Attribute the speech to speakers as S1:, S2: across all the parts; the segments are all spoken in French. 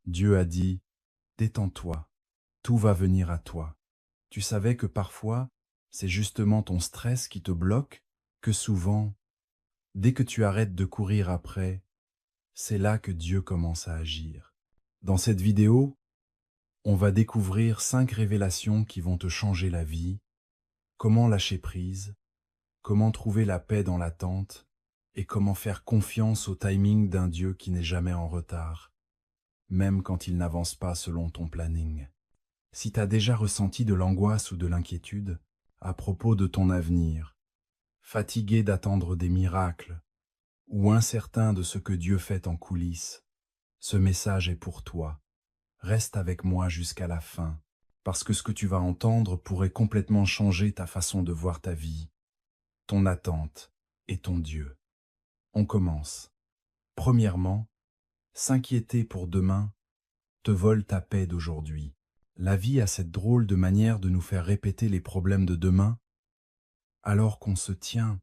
S1: Dieu a dit, détends-toi, tout va venir à toi. Tu savais que parfois, c'est justement ton stress qui te bloque, que souvent, dès que tu arrêtes de courir après, c'est là que Dieu commence à agir. Dans cette vidéo, on va découvrir 5 révélations qui vont te changer la vie, comment lâcher prise, comment trouver la paix dans l'attente et comment faire confiance au timing d'un Dieu qui n'est jamais en retard, même quand il n'avance pas selon ton planning. Si tu as déjà ressenti de l'angoisse ou de l'inquiétude à propos de ton avenir, fatigué d'attendre des miracles ou incertain de ce que Dieu fait en coulisses, ce message est pour toi. Reste avec moi jusqu'à la fin, parce que ce que tu vas entendre pourrait complètement changer ta façon de voir ta vie, ton attente et ton Dieu. On commence. Premièrement, s'inquiéter pour demain te vole ta paix d'aujourd'hui. La vie a cette drôle de manière de nous faire répéter les problèmes de demain, alors qu'on se tient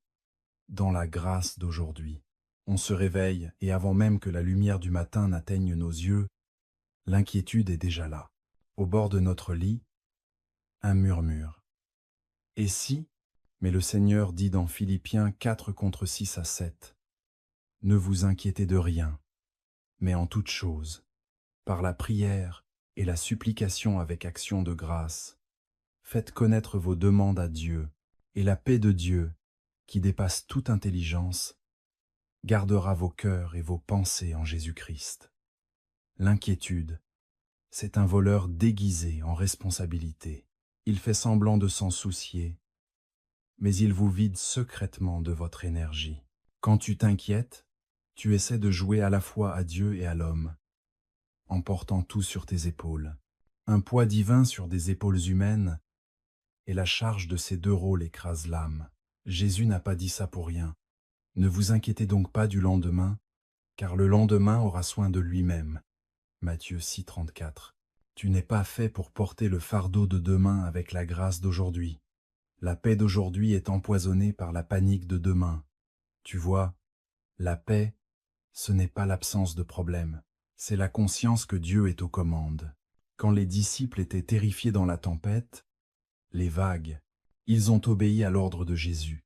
S1: dans la grâce d'aujourd'hui. On se réveille et avant même que la lumière du matin n'atteigne nos yeux, l'inquiétude est déjà là. Au bord de notre lit, un murmure. Et si, mais le Seigneur dit dans Philippiens 4 contre 6 à 7, ne vous inquiétez de rien, mais en toute chose, par la prière et la supplication avec action de grâce, faites connaître vos demandes à Dieu, et la paix de Dieu, qui dépasse toute intelligence, gardera vos cœurs et vos pensées en Jésus-Christ. L'inquiétude, c'est un voleur déguisé en responsabilité. Il fait semblant de s'en soucier, mais il vous vide secrètement de votre énergie. Quand tu t'inquiètes, tu essaies de jouer à la fois à Dieu et à l'homme, en portant tout sur tes épaules. Un poids divin sur des épaules humaines, et la charge de ces deux rôles écrase l'âme. Jésus n'a pas dit ça pour rien. Ne vous inquiétez donc pas du lendemain, car le lendemain aura soin de lui-même. Matthieu 6, 34. Tu n'es pas fait pour porter le fardeau de demain avec la grâce d'aujourd'hui. La paix d'aujourd'hui est empoisonnée par la panique de demain. Tu vois, la paix, ce n'est pas l'absence de problème, c'est la conscience que Dieu est aux commandes. Quand les disciples étaient terrifiés dans la tempête, les vagues, ils ont obéi à l'ordre de Jésus.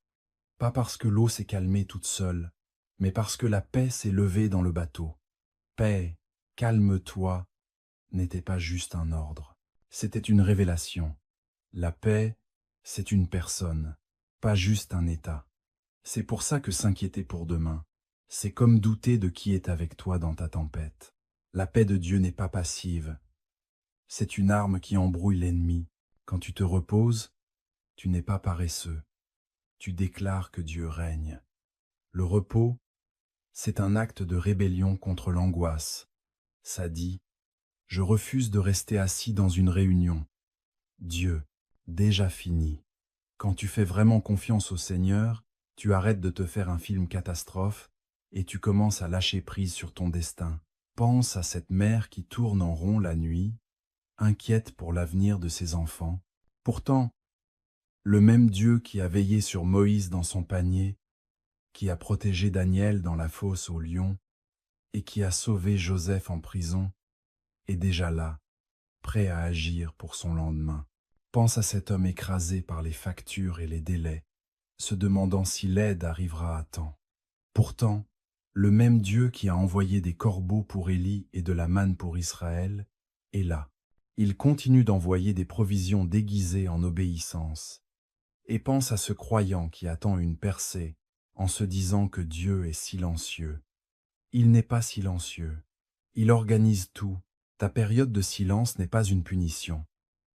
S1: Pas parce que l'eau s'est calmée toute seule, mais parce que la paix s'est levée dans le bateau. Paix, calme-toi, n'était pas juste un ordre, c'était une révélation. La paix, c'est une personne, pas juste un état. C'est pour ça que s'inquiéter pour demain, c'est comme douter de qui est avec toi dans ta tempête. La paix de Dieu n'est pas passive, c'est une arme qui embrouille l'ennemi. Quand tu te reposes, tu n'es pas paresseux, tu déclares que Dieu règne. Le repos, c'est un acte de rébellion contre l'angoisse. Ça dit, je refuse de rester assis dans une réunion. Dieu, déjà fini. Quand tu fais vraiment confiance au Seigneur, tu arrêtes de te faire un film catastrophe et tu commences à lâcher prise sur ton destin. Pense à cette mère qui tourne en rond la nuit, inquiète pour l'avenir de ses enfants. Pourtant, le même Dieu qui a veillé sur Moïse dans son panier, qui a protégé Daniel dans la fosse aux lions et qui a sauvé Joseph en prison, est déjà là, prêt à agir pour son lendemain. Pense à cet homme écrasé par les factures et les délais, se demandant si l'aide arrivera à temps. Pourtant, le même Dieu qui a envoyé des corbeaux pour Élie et de la manne pour Israël est là. Il continue d'envoyer des provisions déguisées en obéissance. Et pense à ce croyant qui attend une percée en se disant que Dieu est silencieux. Il n'est pas silencieux. Il organise tout. Ta période de silence n'est pas une punition.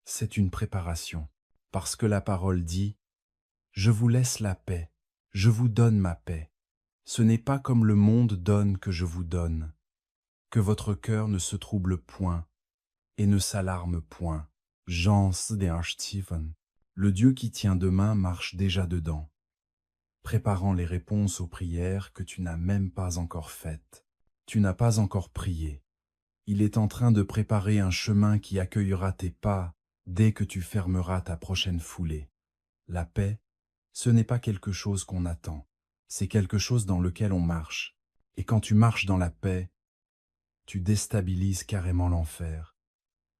S1: C'est une préparation. Parce que la parole dit « Je vous laisse la paix, je vous donne ma paix. Ce n'est pas comme le monde donne que je vous donne. Que votre cœur ne se trouble point et ne s'alarme point. » Jean 4:7. Le Dieu qui tient demain marche déjà dedans, préparant les réponses aux prières que tu n'as même pas encore faites. Tu n'as pas encore prié. Il est en train de préparer un chemin qui accueillera tes pas dès que tu fermeras ta prochaine foulée. La paix, ce n'est pas quelque chose qu'on attend, c'est quelque chose dans lequel on marche. Et quand tu marches dans la paix, tu déstabilises carrément l'enfer.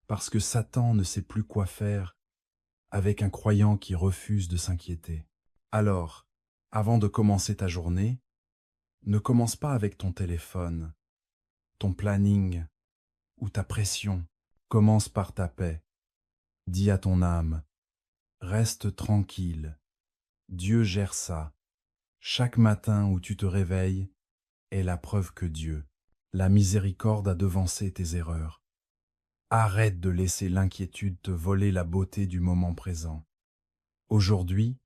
S1: Parce que Satan ne sait plus quoi faire avec un croyant qui refuse de s'inquiéter. Alors, avant de commencer ta journée, ne commence pas avec ton téléphone, ton planning ou ta pression. Commence par ta paix. Dis à ton âme, reste tranquille. Dieu gère ça. Chaque matin où tu te réveilles est la preuve que Dieu, la miséricorde a devancé tes erreurs. Arrête de laisser l'inquiétude te voler la beauté du moment présent. Aujourd'hui,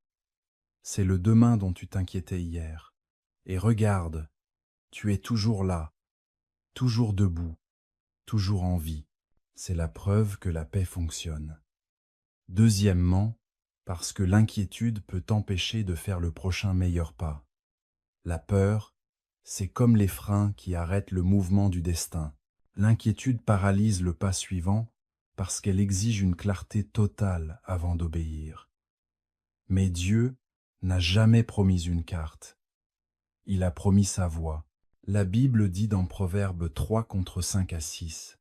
S1: c'est le demain dont tu t'inquiétais hier. Et regarde, tu es toujours là, toujours debout, toujours en vie. C'est la preuve que la paix fonctionne. Deuxièmement, parce que l'inquiétude peut t'empêcher de faire le prochain meilleur pas. La peur, c'est comme les freins qui arrêtent le mouvement du destin. L'inquiétude paralyse le pas suivant parce qu'elle exige une clarté totale avant d'obéir. Mais Dieu n'a jamais promis une carte. Il a promis sa voie. La Bible dit dans Proverbe 3 contre 5 à 6.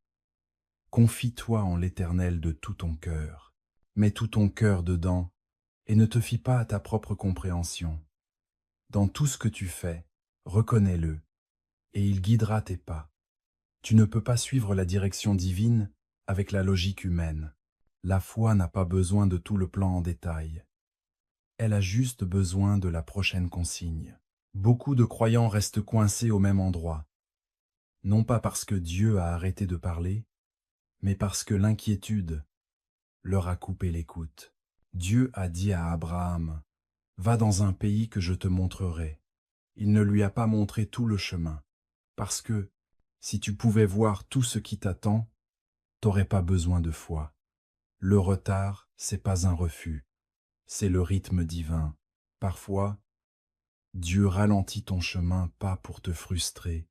S1: Confie-toi en l'Éternel de tout ton cœur. Mets tout ton cœur dedans et ne te fie pas à ta propre compréhension. Dans tout ce que tu fais, reconnais-le et il guidera tes pas. Tu ne peux pas suivre la direction divine avec la logique humaine. La foi n'a pas besoin de tout le plan en détail. Elle a juste besoin de la prochaine consigne. Beaucoup de croyants restent coincés au même endroit, non pas parce que Dieu a arrêté de parler, mais parce que l'inquiétude leur a coupé l'écoute. Dieu a dit à Abraham, « Va dans un pays que je te montrerai. » Il ne lui a pas montré tout le chemin, parce que, si tu pouvais voir tout ce qui t'attend, t'aurais pas besoin de foi. Le retard, c'est pas un refus, c'est le rythme divin. Parfois, Dieu ralentit ton chemin pas pour te frustrer,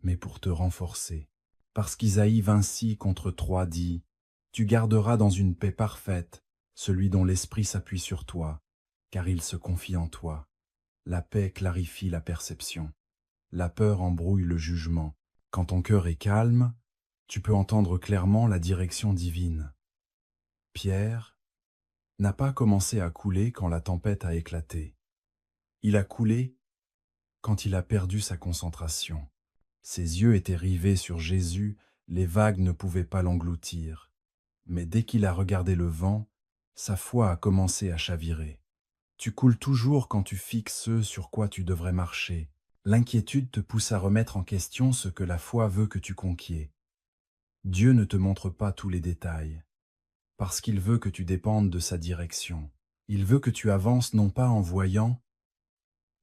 S1: mais pour te renforcer. Parce qu'Isaïe 26 contre 3 dit, « Tu garderas dans une paix parfaite celui dont l'esprit s'appuie sur toi, car il se confie en toi. » La paix clarifie la perception. La peur embrouille le jugement. Quand ton cœur est calme, tu peux entendre clairement la direction divine. Pierre n'a pas commencé à couler quand la tempête a éclaté. Il a coulé quand il a perdu sa concentration. Ses yeux étaient rivés sur Jésus, les vagues ne pouvaient pas l'engloutir. Mais dès qu'il a regardé le vent, sa foi a commencé à chavirer. Tu coules toujours quand tu fixes ce sur quoi tu devrais marcher. L'inquiétude te pousse à remettre en question ce que la foi veut que tu conquiers. Dieu ne te montre pas tous les détails, parce qu'il veut que tu dépendes de sa direction. Il veut que tu avances non pas en voyant,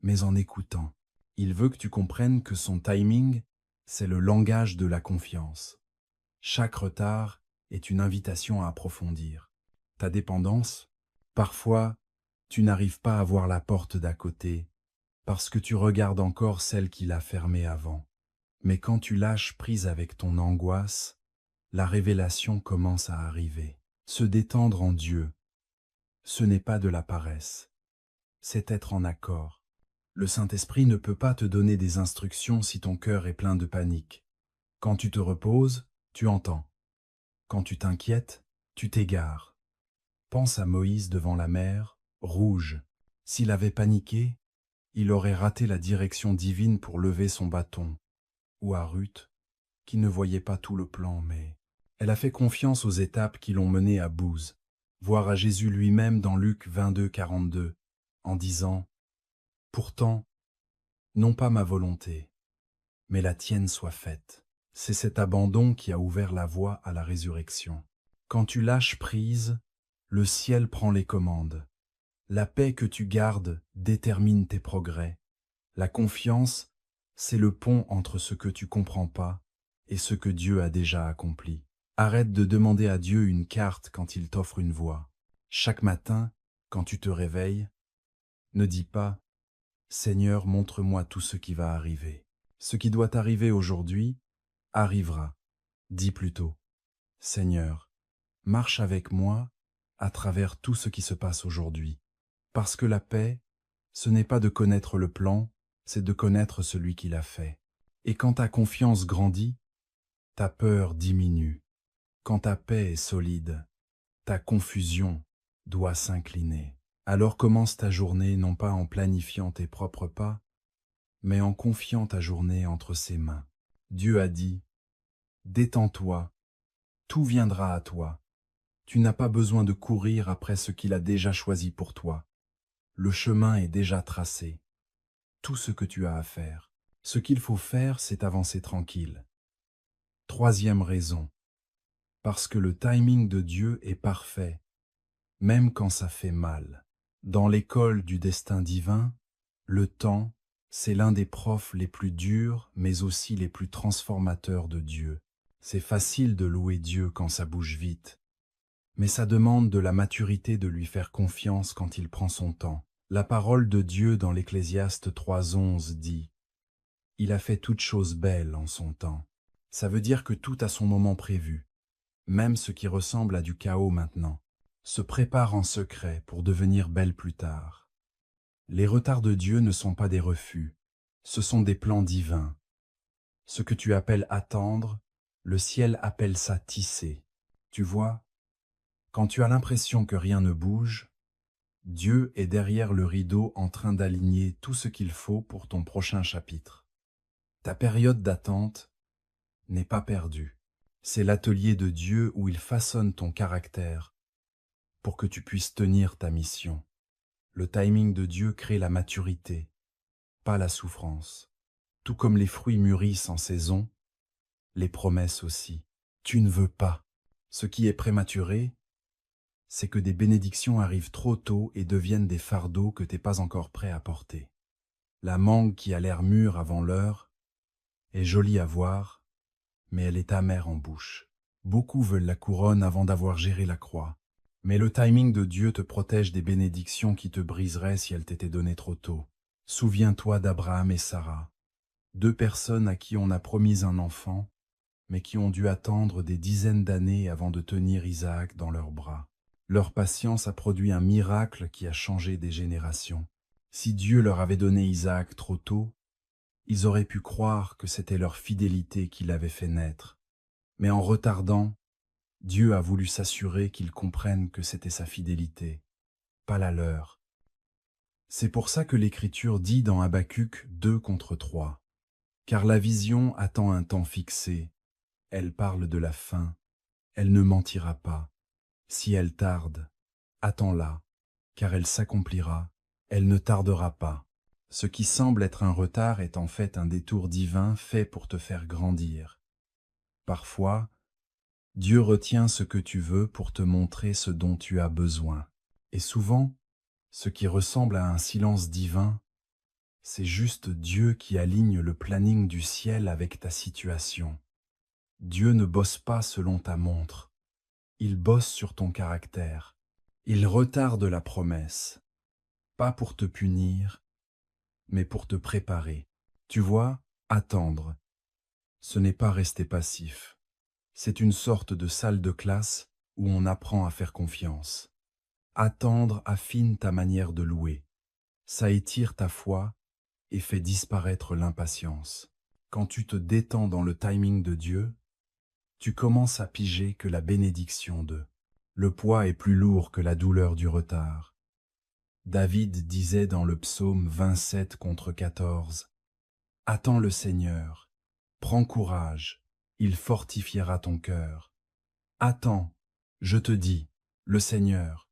S1: mais en écoutant. Il veut que tu comprennes que son timing, c'est le langage de la confiance. Chaque retard est une invitation à approfondir. Ta dépendance, parfois, tu n'arrives pas à voir la porte d'à côté, parce que tu regardes encore celle qui l'a fermée avant. Mais quand tu lâches prise avec ton angoisse, la révélation commence à arriver. Se détendre en Dieu, ce n'est pas de la paresse, c'est être en accord. Le Saint-Esprit ne peut pas te donner des instructions si ton cœur est plein de panique. Quand tu te reposes, tu entends. Quand tu t'inquiètes, tu t'égares. Pense à Moïse devant la mer, rouge. S'il avait paniqué, il aurait raté la direction divine pour lever son bâton. Ou à Ruth, qui ne voyait pas tout le plan, mais elle a fait confiance aux étapes qui l'ont menée à Bouze, voire à Jésus lui-même dans Luc 22, 42, en disant « Pourtant, non pas ma volonté, mais la tienne soit faite. » C'est cet abandon qui a ouvert la voie à la résurrection. Quand tu lâches prise, le ciel prend les commandes. La paix que tu gardes détermine tes progrès. La confiance, c'est le pont entre ce que tu comprends pas et ce que Dieu a déjà accompli. Arrête de demander à Dieu une carte quand il t'offre une voie. Chaque matin, quand tu te réveilles, ne dis pas « Seigneur, montre-moi tout ce qui va arriver ». Ce qui doit arriver aujourd'hui arrivera. Dis plutôt « Seigneur, marche avec moi à travers tout ce qui se passe aujourd'hui ». Parce que la paix, ce n'est pas de connaître le plan, c'est de connaître celui qui l'a fait. Et quand ta confiance grandit, ta peur diminue. Quand ta paix est solide, ta confusion doit s'incliner. Alors commence ta journée non pas en planifiant tes propres pas, mais en confiant ta journée entre ses mains. Dieu a dit, détends-toi, tout viendra à toi. Tu n'as pas besoin de courir après ce qu'il a déjà choisi pour toi. Le chemin est déjà tracé. Tout ce que tu as à faire. Ce qu'il faut faire, c'est avancer tranquille. Troisième raison, parce que le timing de Dieu est parfait, même quand ça fait mal. Dans l'école du destin divin, le temps, c'est l'un des profs les plus durs, mais aussi les plus transformateurs de Dieu. C'est facile de louer Dieu quand ça bouge vite, mais ça demande de la maturité de lui faire confiance quand il prend son temps. La parole de Dieu dans l'Ecclésiaste 3,11 dit « Il a fait toutes choses belles en son temps ». Ça veut dire que tout a son moment prévu, même ce qui ressemble à du chaos maintenant, se prépare en secret pour devenir belle plus tard. Les retards de Dieu ne sont pas des refus, ce sont des plans divins. Ce que tu appelles attendre, le ciel appelle ça tisser. Tu vois, quand tu as l'impression que rien ne bouge, Dieu est derrière le rideau en train d'aligner tout ce qu'il faut pour ton prochain chapitre. Ta période d'attente n'est pas perdue. C'est l'atelier de Dieu où il façonne ton caractère pour que tu puisses tenir ta mission. Le timing de Dieu crée la maturité, pas la souffrance. Tout comme les fruits mûrissent en saison, les promesses aussi. Tu ne veux pas. Ce qui est prématuré, c'est que des bénédictions arrivent trop tôt et deviennent des fardeaux que t'es pas encore prêt à porter. La mangue qui a l'air mûre avant l'heure est jolie à voir, mais elle est amère en bouche. Beaucoup veulent la couronne avant d'avoir géré la croix. Mais le timing de Dieu te protège des bénédictions qui te briseraient si elles t'étaient données trop tôt. Souviens-toi d'Abraham et Sarah, deux personnes à qui on a promis un enfant, mais qui ont dû attendre des dizaines d'années avant de tenir Isaac dans leurs bras. Leur patience a produit un miracle qui a changé des générations. Si Dieu leur avait donné Isaac trop tôt, ils auraient pu croire que c'était leur fidélité qui l'avait fait naître. Mais en retardant, Dieu a voulu s'assurer qu'ils comprennent que c'était sa fidélité, pas la leur. C'est pour ça que l'Écriture dit dans Habacuc 2:3, « Car la vision attend un temps fixé, elle parle de la fin, elle ne mentira pas. Si elle tarde, attends-la, car elle s'accomplira, elle ne tardera pas. » Ce qui semble être un retard est en fait un détour divin fait pour te faire grandir. Parfois, Dieu retient ce que tu veux pour te montrer ce dont tu as besoin. Et souvent, ce qui ressemble à un silence divin, c'est juste Dieu qui aligne le planning du ciel avec ta situation. Dieu ne bosse pas selon ta montre. Il bosse sur ton caractère. Il retarde la promesse, pas pour te punir, mais pour te préparer. Tu vois, attendre, ce n'est pas rester passif. C'est une sorte de salle de classe où on apprend à faire confiance. Attendre affine ta manière de louer. Ça étire ta foi et fait disparaître l'impatience. Quand tu te détends dans le timing de Dieu, tu commences à piger que la bénédiction de le poids est plus lourd que la douleur du retard. David disait dans le psaume 27:14, « Attends le Seigneur, prends courage, il fortifiera ton cœur. Attends, je te dis, le Seigneur. »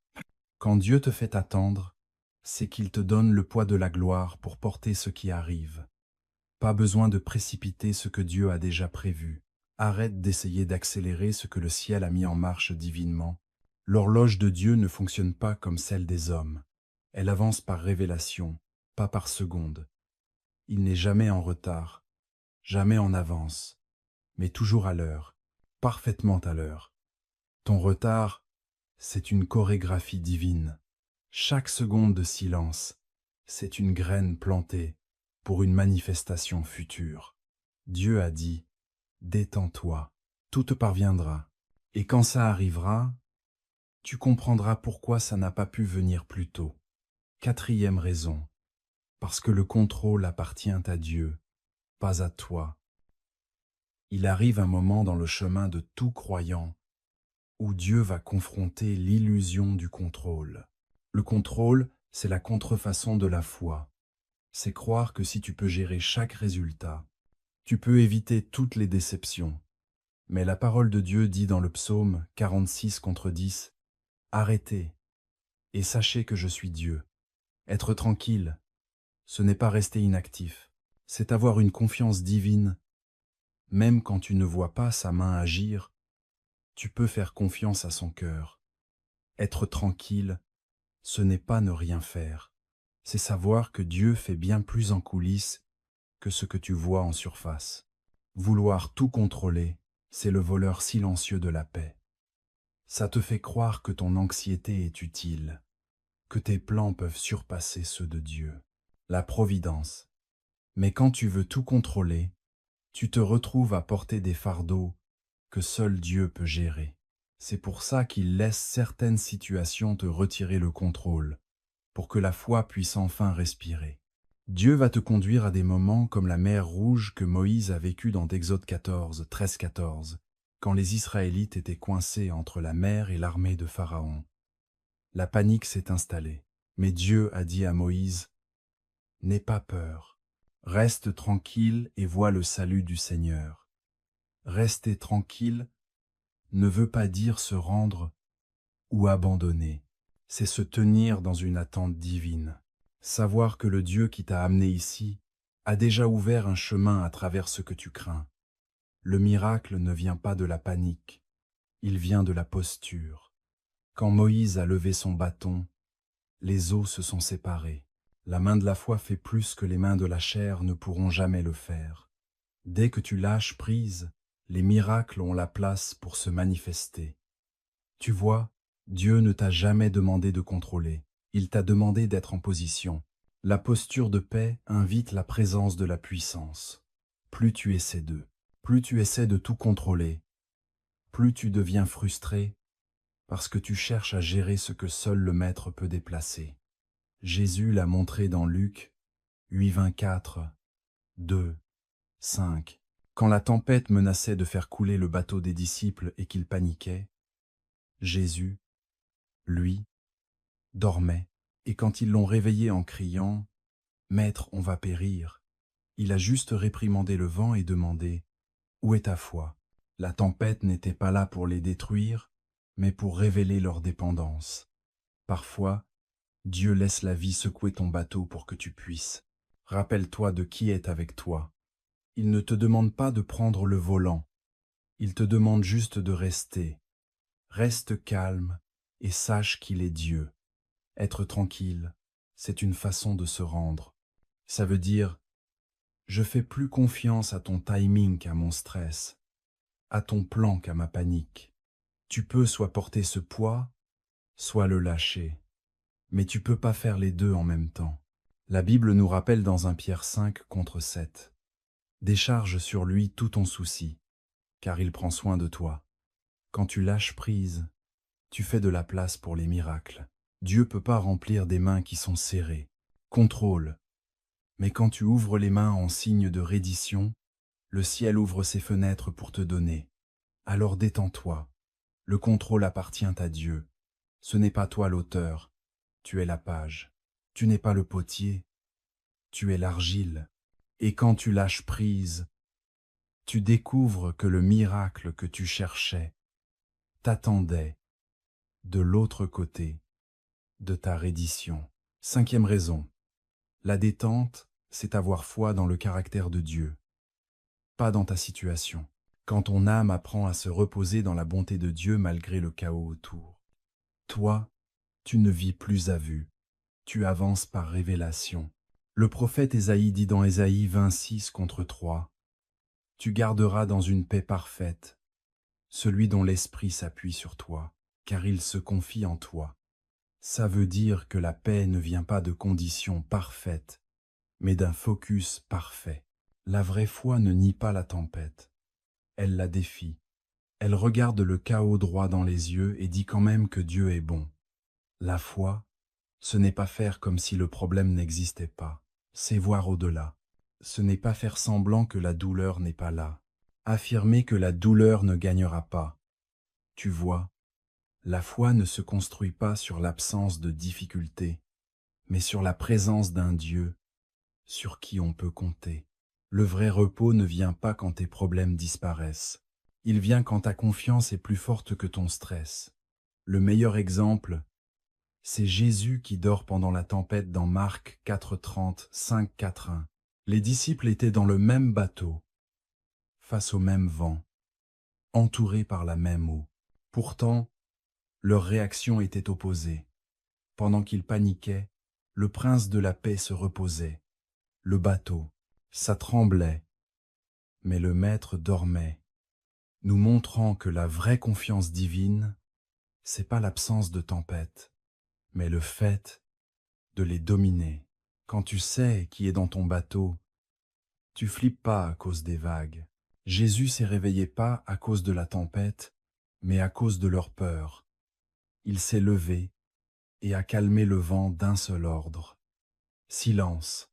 S1: Quand Dieu te fait attendre, c'est qu'il te donne le poids de la gloire pour porter ce qui arrive. Pas besoin de précipiter ce que Dieu a déjà prévu. Arrête d'essayer d'accélérer ce que le ciel a mis en marche divinement. L'horloge de Dieu ne fonctionne pas comme celle des hommes. Elle avance par révélation, pas par seconde. Il n'est jamais en retard, jamais en avance, mais toujours à l'heure, parfaitement à l'heure. Ton retard, c'est une chorégraphie divine. Chaque seconde de silence, c'est une graine plantée pour une manifestation future. Dieu a dit, détends-toi, tout te parviendra. Et quand ça arrivera, tu comprendras pourquoi ça n'a pas pu venir plus tôt. Quatrième raison, parce que le contrôle appartient à Dieu, pas à toi. Il arrive un moment dans le chemin de tout croyant où Dieu va confronter l'illusion du contrôle. Le contrôle, c'est la contrefaçon de la foi. C'est croire que si tu peux gérer chaque résultat, tu peux éviter toutes les déceptions. Mais la parole de Dieu dit dans le psaume 46:10, « Arrêtez et sachez que je suis Dieu. » Être tranquille, ce n'est pas rester inactif, c'est avoir une confiance divine. Même quand tu ne vois pas sa main agir, tu peux faire confiance à son cœur. Être tranquille, ce n'est pas ne rien faire, c'est savoir que Dieu fait bien plus en coulisses que ce que tu vois en surface. Vouloir tout contrôler, c'est le voleur silencieux de la paix. Ça te fait croire que ton anxiété est utile, que tes plans peuvent surpasser ceux de Dieu. La providence. Mais quand tu veux tout contrôler, tu te retrouves à porter des fardeaux que seul Dieu peut gérer. C'est pour ça qu'il laisse certaines situations te retirer le contrôle, pour que la foi puisse enfin respirer. Dieu va te conduire à des moments comme la mer Rouge que Moïse a vécu dans Exode 13:14, quand les Israélites étaient coincés entre la mer et l'armée de Pharaon. La panique s'est installée, mais Dieu a dit à Moïse, « N'aie pas peur, reste tranquille et vois le salut du Seigneur. » Rester tranquille ne veut pas dire se rendre ou abandonner, c'est se tenir dans une attente divine. Savoir que le Dieu qui t'a amené ici a déjà ouvert un chemin à travers ce que tu crains. Le miracle ne vient pas de la panique, il vient de la posture. Quand Moïse a levé son bâton, les eaux se sont séparées. La main de la foi fait plus que les mains de la chair ne pourront jamais le faire. Dès que tu lâches prise, les miracles ont la place pour se manifester. Tu vois, Dieu ne t'a jamais demandé de contrôler, il t'a demandé d'être en position. La posture de paix invite la présence de la puissance. Plus tu essaies plus tu essaies de tout contrôler, plus tu deviens frustré parce que tu cherches à gérer ce que seul le Maître peut déplacer. Jésus l'a montré dans Luc 8:24, 2, 5. Quand la tempête menaçait de faire couler le bateau des disciples et qu'ils paniquaient, Jésus, lui, dormait, et quand ils l'ont réveillé en criant « Maître, on va périr », il a juste réprimandé le vent et demandé « Où est ta foi ?» La tempête n'était pas là pour les détruire, mais pour révéler leur dépendance. Parfois, Dieu laisse la vie secouer ton bateau pour que tu puisses. Rappelle-toi de qui est avec toi. Il ne te demande pas de prendre le volant, il te demande juste de rester. Reste calme et sache qu'il est Dieu. Être tranquille, c'est une façon de se rendre. Ça veut dire, je fais plus confiance à ton timing qu'à mon stress, à ton plan qu'à ma panique. Tu peux soit porter ce poids, soit le lâcher, mais tu peux pas faire les deux en même temps. La Bible nous rappelle dans 1 Pierre 5:7, décharge sur lui tout ton souci, car il prend soin de toi. Quand tu lâches prise, tu fais de la place pour les miracles. Dieu peut pas remplir des mains qui sont serrées. Contrôle. Mais quand tu ouvres les mains en signe de reddition, le ciel ouvre ses fenêtres pour te donner. Alors détends-toi. Le contrôle appartient à Dieu. Ce n'est pas toi l'auteur. Tu es la page. Tu n'es pas le potier. Tu es l'argile. Et quand tu lâches prise, tu découvres que le miracle que tu cherchais t'attendait de l'autre côté de ta reddition. 5e raison. La détente, c'est avoir foi dans le caractère de Dieu, pas dans ta situation. Quand ton âme apprend à se reposer dans la bonté de Dieu malgré le chaos autour. Toi, tu ne vis plus à vue, tu avances par révélation. Le prophète Ésaïe dit dans Ésaïe 26:3, « Tu garderas dans une paix parfaite celui dont l'esprit s'appuie sur toi, car il se confie en toi. » Ça veut dire que la paix ne vient pas de conditions parfaites, mais d'un focus parfait. La vraie foi ne nie pas la tempête, elle la défie. Elle regarde le chaos droit dans les yeux et dit quand même que Dieu est bon. La foi, ce n'est pas faire comme si le problème n'existait pas, c'est voir au-delà. Ce n'est pas faire semblant que la douleur n'est pas là. affirmer que la douleur ne gagnera pas. Tu vois, la foi ne se construit pas sur l'absence de difficultés, mais sur la présence d'un Dieu sur qui on peut compter. Le vrai repos ne vient pas quand tes problèmes disparaissent. Il vient quand ta confiance est plus forte que ton stress. Le meilleur exemple, c'est Jésus qui dort pendant la tempête dans Marc 4:30, 5:4:1. Les disciples étaient dans le même bateau, face au même vent, entourés par la même eau. Pourtant, leurs réactions étaient opposées. Pendant qu'ils paniquaient, le prince de la paix se reposait. Le bateau, ça tremblait, mais le maître dormait, nous montrant que la vraie confiance divine, c'est pas l'absence de tempête, mais le fait de les dominer. Quand tu sais qui est dans ton bateau, tu flippes pas à cause des vagues. Jésus s'est réveillé pas à cause de la tempête, mais à cause de leur peur. Il s'est levé et a calmé le vent d'un seul ordre. Silence,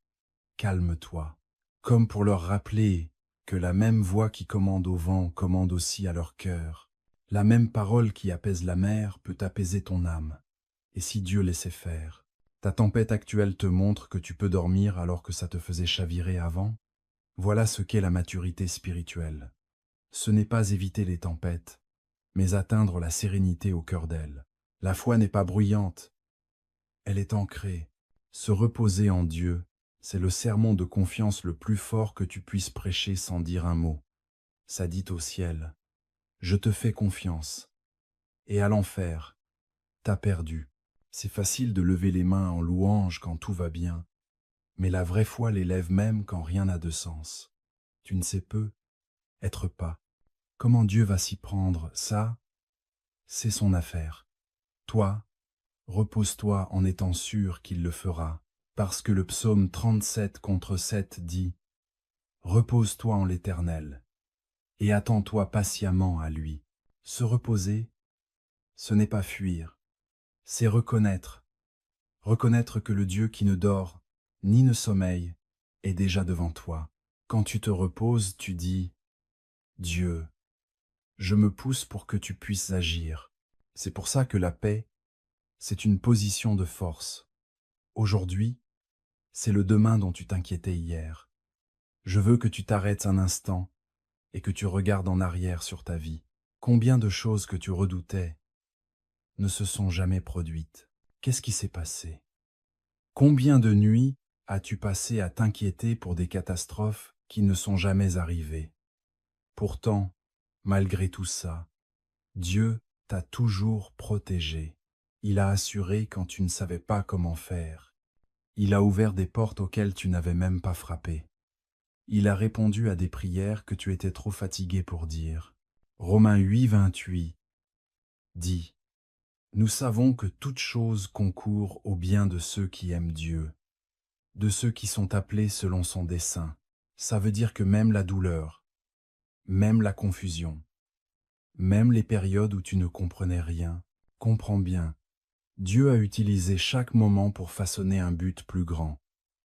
S1: calme-toi. Comme pour leur rappeler que la même voix qui commande au vent commande aussi à leur cœur. La même parole qui apaise la mer peut apaiser ton âme. Et si Dieu laissait faire? Ta tempête actuelle te montre que tu peux dormir alors que ça te faisait chavirer avant? Voilà ce qu'est la maturité spirituelle. Ce n'est pas éviter les tempêtes, mais atteindre la sérénité au cœur d'elles. La foi n'est pas bruyante, elle est ancrée. Se reposer en Dieu, c'est le sermon de confiance le plus fort que tu puisses prêcher sans dire un mot. Ça dit au ciel, je te fais confiance. Et à l'enfer, t'as perdu. C'est facile de lever les mains en louange quand tout va bien, mais la vraie foi les lève même quand rien n'a de sens. Tu ne sais peu, être pas. Comment Dieu va s'y prendre, ça, c'est son affaire. Toi, repose-toi en étant sûr qu'il le fera, parce que le psaume 37 contre 7 dit « Repose-toi en l'Éternel, et attends-toi patiemment à lui. » Se reposer, ce n'est pas fuir, c'est reconnaître. Reconnaître que le Dieu qui ne dort, ni ne sommeille, est déjà devant toi. Quand tu te reposes, tu dis « Dieu, je me pousse pour que tu puisses agir. » C'est pour ça que la paix, c'est une position de force. Aujourd'hui, c'est le demain dont tu t'inquiétais hier. Je veux que tu t'arrêtes un instant et que tu regardes en arrière sur ta vie. Combien de choses que tu redoutais ne se sont jamais produites? Qu'est-ce qui s'est passé? Combien de nuits as-tu passé à t'inquiéter pour des catastrophes qui ne sont jamais arrivées? Pourtant, malgré tout ça, Dieu t'a toujours protégé. Il a assuré quand tu ne savais pas comment faire. Il a ouvert des portes auxquelles tu n'avais même pas frappé. Il a répondu à des prières que tu étais trop fatigué pour dire. Romains 8, 28 dit « Nous savons que toute chose concourt au bien de ceux qui aiment Dieu, de ceux qui sont appelés selon son dessein. » Ça veut dire que même la douleur, même la confusion, même les périodes où tu ne comprenais rien, comprends bien, Dieu a utilisé chaque moment pour façonner un but plus grand.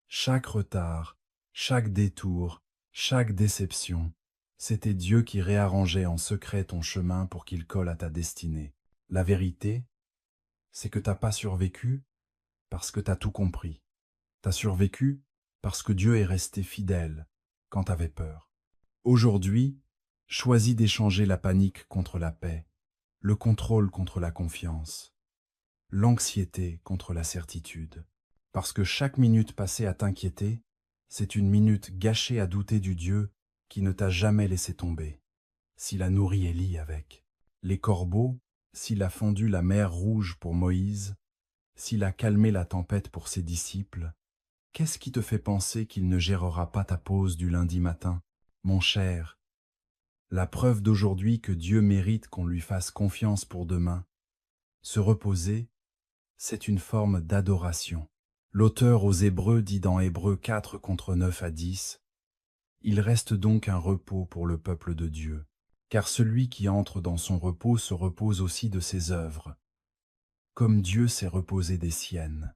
S1: Chaque retard, chaque détour, chaque déception, c'était Dieu qui réarrangeait en secret ton chemin pour qu'il colle à ta destinée. La vérité, c'est que t'as pas survécu parce que t'as tout compris. T'as survécu parce que Dieu est resté fidèle quand t'avais peur. Aujourd'hui, choisis d'échanger la panique contre la paix, le contrôle contre la confiance, l'anxiété contre la certitude. Parce que chaque minute passée à t'inquiéter, c'est une minute gâchée à douter du Dieu qui ne t'a jamais laissé tomber. S'il a nourri Élie avec les corbeaux, s'il a fendu la mer Rouge pour Moïse, s'il a calmé la tempête pour ses disciples, qu'est-ce qui te fait penser qu'il ne gérera pas ta pause du lundi matin? Mon cher, la preuve d'aujourd'hui que Dieu mérite qu'on lui fasse confiance pour demain. Se reposer, c'est une forme d'adoration. L'auteur aux Hébreux dit dans Hébreux 4 contre 9 à 10, « Il reste donc un repos pour le peuple de Dieu, car celui qui entre dans son repos se repose aussi de ses œuvres, comme Dieu s'est reposé des siennes. »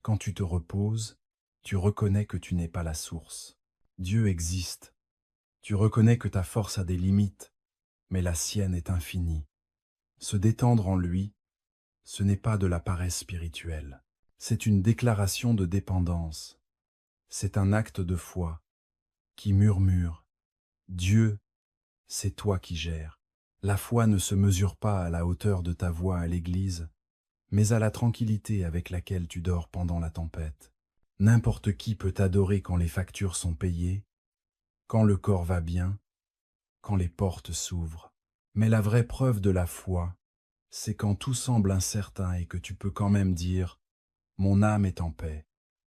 S1: Quand tu te reposes, tu reconnais que tu n'es pas la source. Dieu existe, Tu reconnais que ta force a des limites, mais la sienne est infinie. Se détendre en lui, ce n'est pas de la paresse spirituelle. C'est une déclaration de dépendance. C'est un acte de foi qui murmure: Dieu, c'est toi qui gères. La foi ne se mesure pas à la hauteur de ta voix à l'église, mais à la tranquillité avec laquelle tu dors pendant la tempête. N'importe qui peut t'adorer quand les factures sont payées, quand le corps va bien, quand les portes s'ouvrent. Mais la vraie preuve de la foi, c'est quand tout semble incertain et que tu peux quand même dire: mon âme est en paix.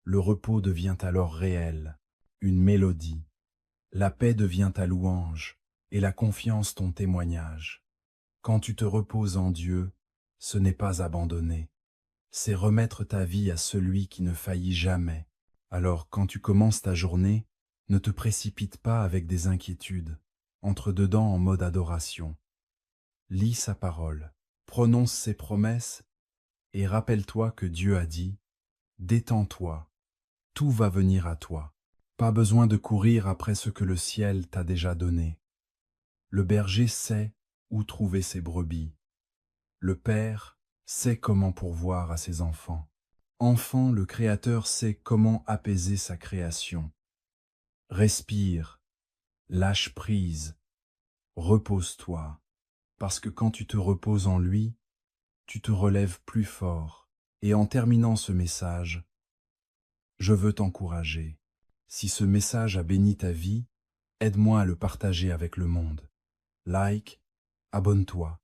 S1: Le repos devient alors réel, une mélodie. La paix devient ta louange et la confiance ton témoignage. Quand tu te reposes en Dieu, ce n'est pas abandonner, c'est remettre ta vie à celui qui ne faillit jamais. Alors, quand tu commences ta journée, ne te précipite pas avec des inquiétudes. Entre dedans en mode adoration. Lis sa parole, prononce ses promesses et rappelle-toi que Dieu a dit: détends-toi, tout va venir à toi. Pas besoin de courir après ce que le ciel t'a déjà donné. Le berger sait où trouver ses brebis. Le Père sait comment pourvoir à ses enfants. Enfant, le Créateur sait comment apaiser sa création. Respire, lâche prise, repose-toi, parce que quand tu te reposes en lui, tu te relèves plus fort. Et en terminant ce message, je veux t'encourager. Si ce message a béni ta vie, aide-moi à le partager avec le monde. Like, abonne-toi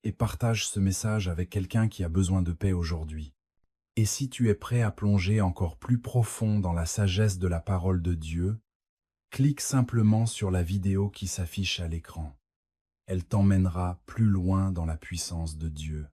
S1: et partage ce message avec quelqu'un qui a besoin de paix aujourd'hui. Et si tu es prêt à plonger encore plus profond dans la sagesse de la parole de Dieu, clique simplement sur la vidéo qui s'affiche à l'écran. Elle t'emmènera plus loin dans la puissance de Dieu.